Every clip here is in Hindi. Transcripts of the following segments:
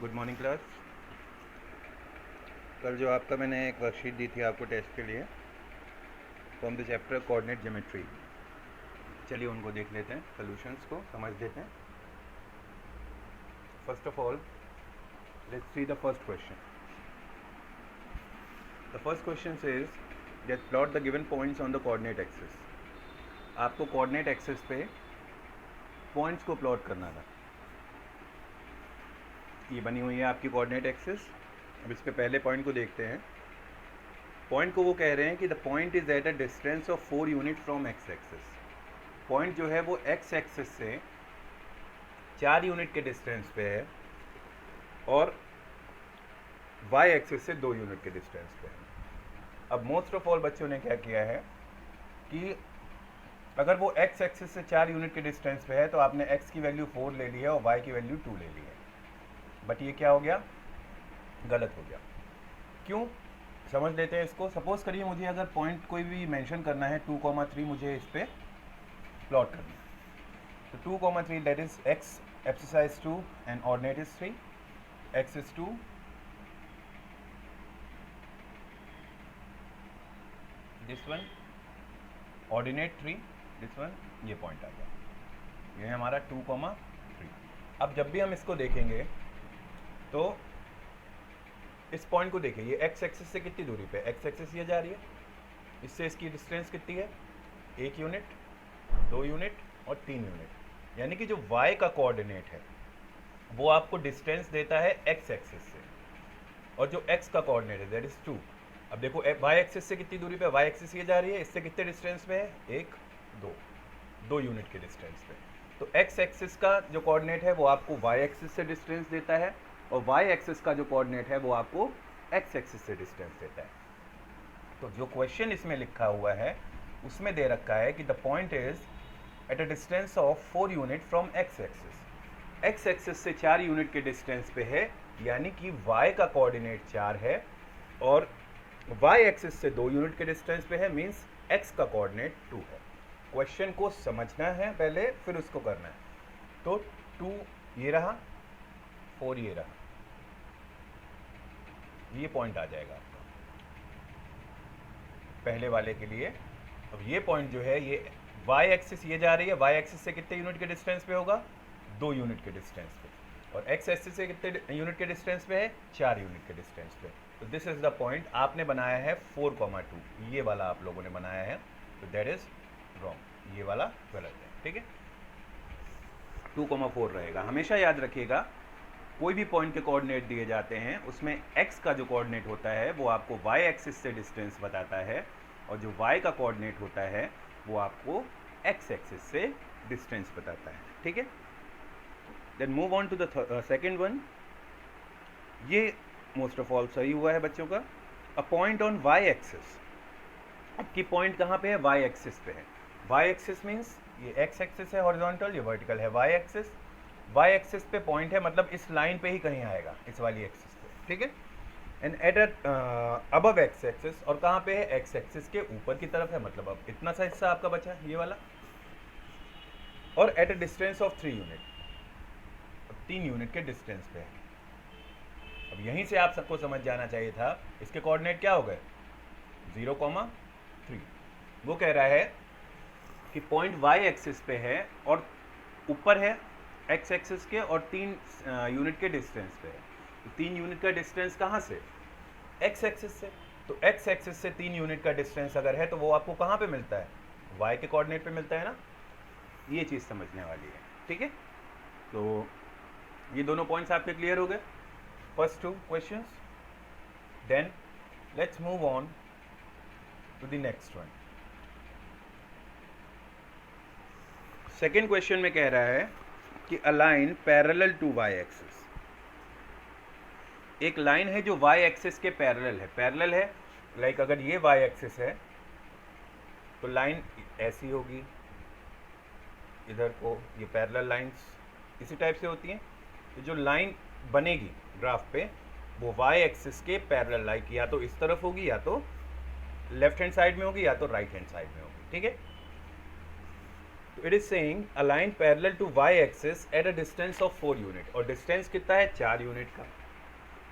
Good morning class. कल जो आपका मैंने एक वर्कशीट दी थी आपको टेस्ट के लिए from the chapter coordinate geometry, चलिए उनको देख लेते हैं, सॉल्यूशंस को समझ लेते हैं। First of all let's see the first question. The first question is that plot the given points on the coordinate axis. आपको कोऑर्डिनेट एक्सिस पे पॉइंट्स को प्लॉट करना था। ये बनी हुई है आपकी कोऑर्डिनेट एक्सिस। अब इसके पहले पॉइंट को देखते हैं। पॉइंट को वो कह रहे हैं कि the point is eight a distance of 4 unit from X axis. Point जो है वो एक्स एक्सिस से 4 यूनिट के डिस्टेंस पे है और वाई एक्सिस से 2 यूनिट के डिस्टेंस पे है। अब मोस्ट ऑफ ऑल बच्चों ने क्या किया है कि अगर वो एक्स एक्सिस से 4 यूनिट के डिस्टेंस पे है तो आपने एक्स की वैल्यू 4 ले ली है और वाई की वैल्यू 2 ले ली है। बट ये क्या हो गया, गलत हो गया। क्यों, समझ लेते हैं इसको। सपोज करिए मुझे अगर पॉइंट कोई भी मेंशन करना है 2,3 मुझे इस पे प्लॉट करना है। तो 2,3 that is x exercise 2 and ordinate is 3, x is 2, this one ordinate 3, this one, ये पॉइंट आ गया। ये है हमारा 2,3। अब जब भी हम इसको देखेंगे तो इस पॉइंट को देखिए, ये एक्स एक्सिस से कितनी दूरी पे, एक्स एक्सिस ये जा रही है, इससे इसकी डिस्टेंस कितनी है, 1 यूनिट, 2 यूनिट और 3 यूनिट। यानी कि जो y का कोऑर्डिनेट है वो आपको डिस्टेंस देता है एक्स एक्सिस से, और जो x का कोऑर्डिनेट है दैट इज 2। अब देखो y एक्सिस से कितनी दूरी पे, y एक्सिस ये जा रही है, इससे कितने डिस्टेंस पे है, 1, 2 यूनिट के डिस्टेंस पे। तो x एक्सिस का जो कोऑर्डिनेट है वो आपको y एक्सिस से डिस्टेंस देता है, और y एक्सिस का जो कोऑर्डिनेट है वो आपको x एक्सिस से डिस्टेंस देता है। तो जो क्वेश्चन इसमें लिखा हुआ है उसमें दे रखा है कि the point is eight a distance of 4 unit from x axis. x axis से 4 यूनिट के डिस्टेंस पे है, यानी कि y का कोऑर्डिनेट 4 है और y एक्सिस से 2 यूनिट के डिस्टेंस पे है, मींस x का कोऑर्डिनेट 2 है। क्वेश्चन को समझना है पहले, फिर उसको करना है। तो 2 ये रहा, 4 ये रहा, ये पॉइंट आ जाएगा आपका पहले वाले के लिए। अब ये पॉइंट जो है ये y एक्सिस ये जा रही है, y एक्सिस से कितने यूनिट के डिस्टेंस पे होगा, 2 यूनिट के डिस्टेंस पे, और x एक्सिस से कितने यूनिट के डिस्टेंस पे है, 4 यूनिट के डिस्टेंस पे। तो दिस इज द पॉइंट आपने बनाया है 4,2, ये वाला आप लोगों ने बनाया है, तो दैट इज रॉन्ग, ये वाला गलत है। ठीक है, 2,4 रहेगा। हमेशा याद रखिएगा कोई भी पॉइंट के कोऑर्डिनेट दिए जाते हैं उसमें x का जो कोऑर्डिनेट होता है वो आपको y एक्सिस से डिस्टेंस बताता है, और जो y का कोऑर्डिनेट होता है वो आपको x एक्सिस से डिस्टेंस बताता है। ठीक है, then move on to the second one. ये मोस्ट ऑफ ऑल सही हुआ है बच्चों का। A point on y axis, आपकी पॉइंट कहाँ पे है, y एक्सिस पे है। y एक्सिस मीन्स ये x एक्सिस है हॉरिजॉन्टल, ये वर्टिकल है y एक्सिस। y एक्सिस पे पॉइंट है, मतलब इस लाइन पे ही कहीं आएगा, इस वाली एक्सिस पे। ठीक है, and eight above x axis, और कहाँ पे है, एक्स एक्सिस के ऊपर की तरफ है, मतलब अब इतना सा हिस्सा आपका बचा ये वाला, और eight a distance of 3 unit, 3 unit के डिस्टेंस पे है। अब यहीं से आप सबको समझ जाना चाहिए था इसके कोऑर्डिनेट क्या हो गए, 0,3। वो कह रहा है कि पॉइंट y एक्सिस पे है और ऊपर है x एक्सिस के, और 3 यूनिट के डिस्टेंस पे है। तो 3 यूनिट का डिस्टेंस कहाँ से, x एक्सिस से। तो x एक्सिस से 3 यूनिट का डिस्टेंस अगर है तो वो आपको कहाँ पे मिलता है, y के कोऑर्डिनेट पे मिलता है ना। ये चीज़ समझने वाली है। ठीक है, तो ये दोनों पॉइंट्स आपके क्लियर हो गए, first 2 questions. Then let's move on to the next one. Second question में कह रहा है कि a line parallel to y axis. एक लाइन है जो y एक्सिस के पैरेलल है। पैरेलल है लाइक अगर ये y एक्सिस है तो लाइन ऐसी होगी, इधर को ये पैरेलल लाइंस इसी टाइप से होती हैं। तो जो लाइन बनेगी ग्राफ पे वो y एक्सिस के पैरेलल, लाइक या तो इस तरफ होगी, या तो लेफ्ट हैंड साइड में होगी, या तो राइट हैंड साइड में होगी। ठीक है, it is saying a line parallel to y axis at a distance of 4 unit, और डिस्टेंस कितना है 4 यूनिट का,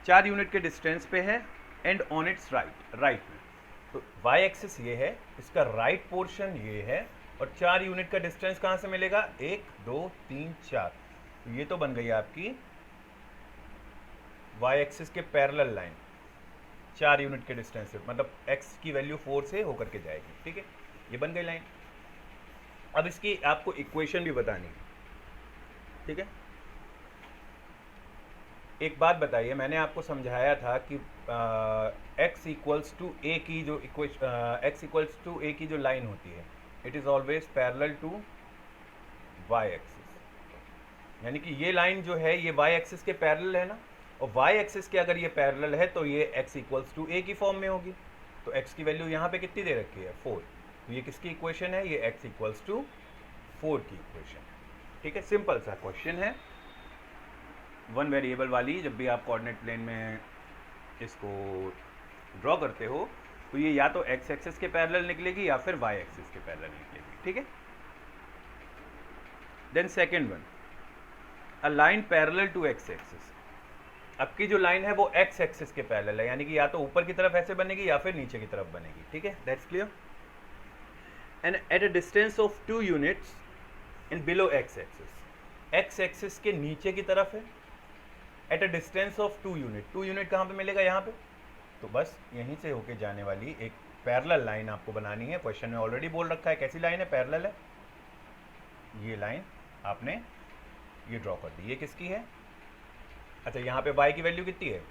4 यूनिट के डिस्टेंस पे है एंड ऑन इट्स राइट में। तो वाई एक्सिस ये है, इसका राइट पोर्शन ये है, और 4 यूनिट का डिस्टेंस कहाँ से मिलेगा 1 2 3 4। तो ये तो बन गई आपकी वाई एक्सिस के पैरेलल लाइन 4 यूनिट के डिस्टेंस से, मतलब x की वैल्यू 4 से होकर के जाएगी, ठीक है, ये बन गई लाइन। अब इसकी आपको इक्वेशन भी बतानी है, ठीक है। एक बात बताइए, मैंने आपको समझाया था कि x इक्वल्स टू ए की जो x इक्वल्स टू ए की जो लाइन होती है, it is always parallel to y axis, यानी कि ये लाइन जो है ये y एक्सिस के पैरेलल है ना, और y एक्सिस के अगर ये पैरेलल है तो ये x इक्वल्स टू ए की फॉर्म में होगी। तो x की वैल्यू यहाँ पे कितनी दे रखी है 4, तो ये किसकी इक्वेशन है, ये x इक्वल्स टू 4 की इक्वेशन है, ठीक है। सिंपल सा क्वेश्चन है, वन वेरिएबल वाली। जब भी आप कोऑर्डिनेट प्लेन में इसको ड्रॉ करते हो तो ये या तो x एक्सिस के पैरेलल निकलेगी या फिर y एक्सिस के पैरेलल निकलेगी, ठीक है। Then second one, a line parallel to x axis. अब की जो लाइन है वो x एक्सिस के पैरेलल है, यानी कि या तो ऊपर की तरफ ऐसे बनेगी या फिर नीचे की तरफ बनेगी, ठीक है, that's clear. And eight a distance of 2 units in below x axis के नीचे की तरफ है, eight a distance of 2 unit. 2 unit कहाँ पे मिलेगा, यहाँ पे। तो बस यहीं से होके जाने वाली एक पैरेलल लाइन आपको बनानी है। क्वेश्चन में ऑलरेडी बोल रखा है कैसी लाइन है, पैरेलल है। ये लाइन आपने ये ड्रॉ कर दी, ये किसकी है, अच्छा यहाँ पे y की वैल्यू कितनी है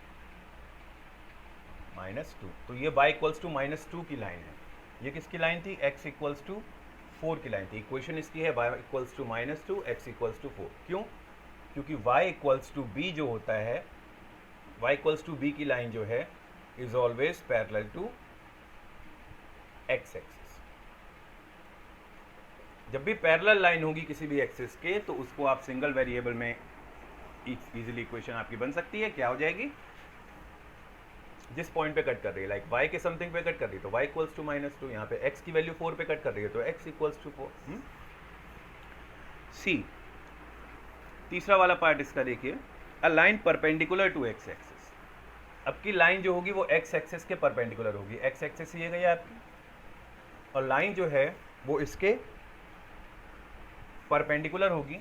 -2, तो ये y इक्वल्स टू -2 की लाइन है। ये किसकी लाइन थी, x इक्वल्स टू 4 की लाइन थी। इक्वेशन इसकी है y equals to -2 x equals to 4। क्यों, क्योंकि y इक्वल्स टू b जो होता है, y इक्वल्स टू b की लाइन जो है is always parallel to x axis. जब भी पैरेलल लाइन होगी किसी भी एक्सिस के तो उसको आप सिंगल वेरिएबल में इजीली इक्वेशन आपकी बन सकती है। क्या हो जाएगी, जिस पॉइंट पे कट कर रही है, लाइक y के समथिंग पे कट कर रही है तो y इक्वल्स टू -2, यहाँ पे x की वैल्यू 4 पे कट कर रही है तो x इक्वल्स टू 4। सी तीसरा वाला पार्ट इसका देखिए, a line perpendicular to x axis. अब की लाइन जो होगी वो x एक्सिस के परपेंडिकुलर होगी। x एक्सिस ये गई आपकी, और लाइन जो है वो इसके परपेंडिकुलर होगी।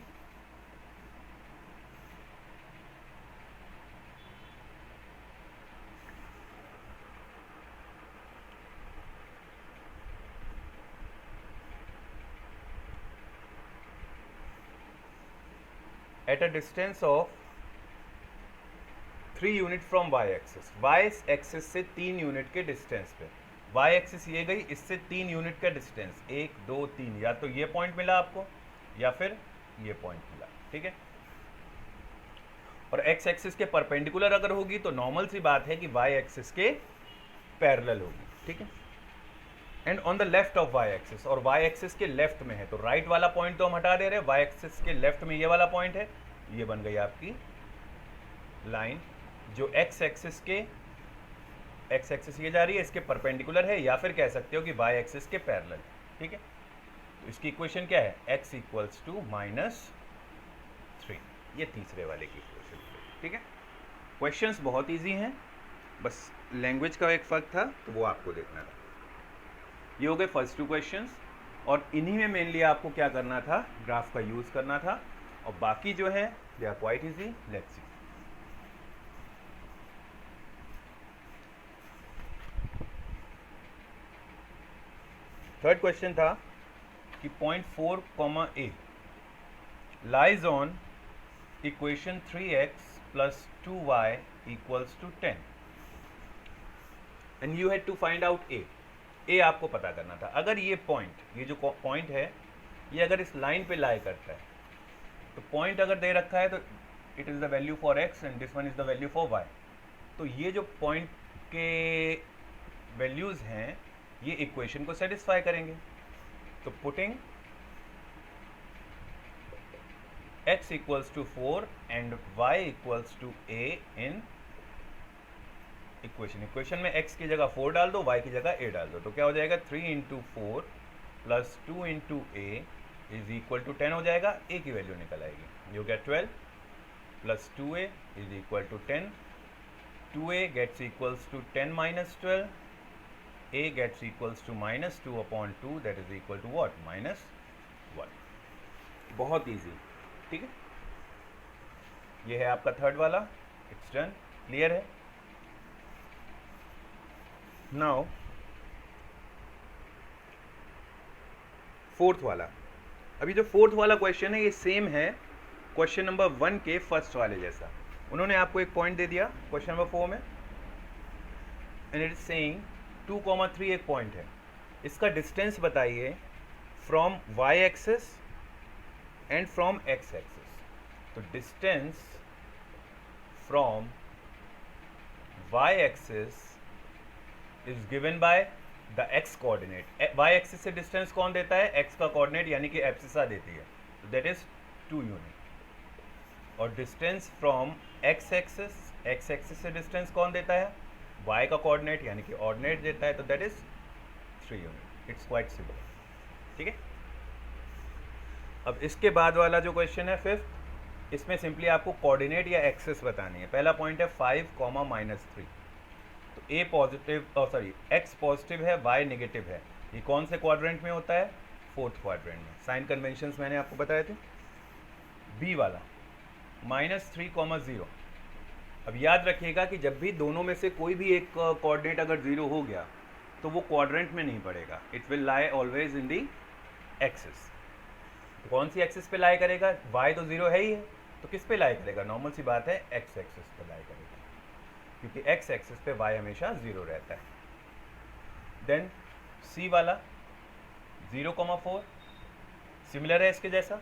Eight a distance of 3 unit from y axis. y axis से 3 यूनिट के डिस्टेंस पे, y एक्सिस ये गई, इससे 3 यूनिट का डिस्टेंस 1 2 3, या तो ये पॉइंट मिला आपको या फिर ये पॉइंट मिला, ठीक है। और x एक्सिस के परपेंडिकुलर अगर होगी तो नॉर्मल सी बात है कि y एक्सिस के पैरेलल होगी, ठीक है। And on the left of y axis, और y एक्सिस के लेफ्ट में है, तो राइट वाला पॉइंट तो हम हटा दे रहे हैं, y एक्सिस के लेफ्ट में ये वाला पॉइंट है, ये बन गई आपकी लाइन जो x एक्सिस ये जा रही है, इसके परपेंडिकुलर है, या फिर कह सकते हो कि y एक्सिस के पैरेलल, ठीक है। तो इसकी इक्वेशन क्या है, x इक्वल्स टू -3, ये तीसरे वाले की इक्वेशन, ठीक है। क्वेश्चंस बहुत इजी हैं, बस लैंग्वेज का एक फ़र्क था तो वो आपको देखना था। ये हो गए फर्स्ट 2 क्वेश्चंस, और इन्हीं में मेनली आपको क्या करना था, ग्राफ का यूज़ करना था, और बाकी जो है they are quite easy. Let's see. Third question था कि point 4, A lies on equation 3x + 2y = 10 and you had to find out a आपको पता करना था। अगर ये जो पॉइंट है ये अगर इस लाइन पे लाई करता है, तो पॉइंट अगर दे रखा है तो it is the value for x and this one is the value for y। तो ये जो पॉइंट के वैल्यूज़ हैं ये इक्वेशन को सेटिस्फाई करेंगे। तो putting x equals to 4 and y equals to a in equation में x की जगह 4 डाल दो, y की जगह a डाल दो, तो क्या हो जाएगा 3 × 4 + 2 × a इज इक्वल टू 10 हो जाएगा, a की वैल्यू निकल आएगी, you get 12 plus 2a is equal to 10, 2a gets equals to 10 minus 12, a gets equals to minus 2 upon 2, that is equal to what? minus 1. बहुत इजी, ठीक है। ये है आपका थर्ड वाला, इट्स डन, क्लियर है। नाउ फोर्थ वाला, अभी जो फोर्थ वाला क्वेश्चन है ये सेम है क्वेश्चन नंबर 1 के फर्स्ट वाले जैसा। उन्होंने आपको एक पॉइंट दे दिया क्वेश्चन नंबर 4 में, एंड इट इज सेइंग 2,3 एक पॉइंट है, इसका डिस्टेंस बताइए from Y axis and from X axis. तो distance from Y axis is given by the X coordinate. Y axis से डिस्टेंस कौन देता है? एक्स का कोऑर्डिनेट यानी कि एब्सिसा देती है, तो दैट इज 2 यूनिट। और डिस्टेंस फ्रॉम एक्स एक्सिस से डिस्टेंस कौन देता है? y का कोऑर्डिनेट यानी कि ऑर्डिनेट देता है, तो that is 3 unit. It's quite simple, ठीक है। अब इसके बाद वाला जो क्वेश्चन है फिफ्थ, इसमें सिंपली आपको कोऑर्डिनेट या एक्सिस बतानी है। पहला पॉइंट है 5, -3, तो a positive sorry x positive है, y नेगेटिव है। ये कौन से क्वाड्रेंट में होता है? फोर्थ क्वाड्रेंट में। साइन कन्वेंशंस मैंने आपको बताए थे। b वाला -3, 0। अब याद रखिएगा कि जब भी दोनों में से कोई भी एक कोऑर्डिनेट अगर 0 हो गया तो वो क्वाड्रेंट में नहीं पड़ेगा, it will lie always in the axis. तो कौन सी एक्सिस पे लाई करेगा? y तो 0 है ही है, तो किस पे लाई करेगा? नॉर्मल सी बात है, x एक्सिस पे लाई करेगा, क्योंकि x एक्सिस पे y हमेशा 0 रहता है। देन c वाला 0,4 सिमिलर है इसके जैसा,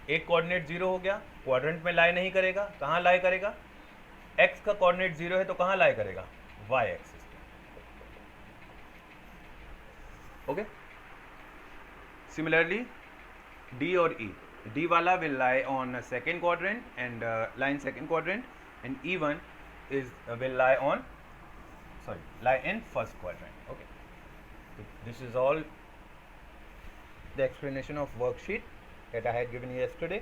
एक कोऑर्डिनेट 0 हो गया, क्वाड्रेंट में लाई नहीं करेगा, कहाँ लाई करेगा? x का कोऑर्डिनेट 0 है तो कहाँ लाई करेगा? y एक्सिस पे। ओके, सिमिलरली d और e, d वाला will lie on second quadrant and line second quadrant, and e1 is will lie on lie in first quadrant. Okay, so this is all the explanation of worksheet that I had given yesterday.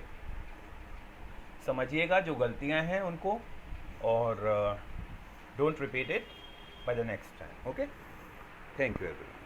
समझिएगा जो गलतियां हैं उनको, और don't repeat it by the next time. Okay, thank you everyone.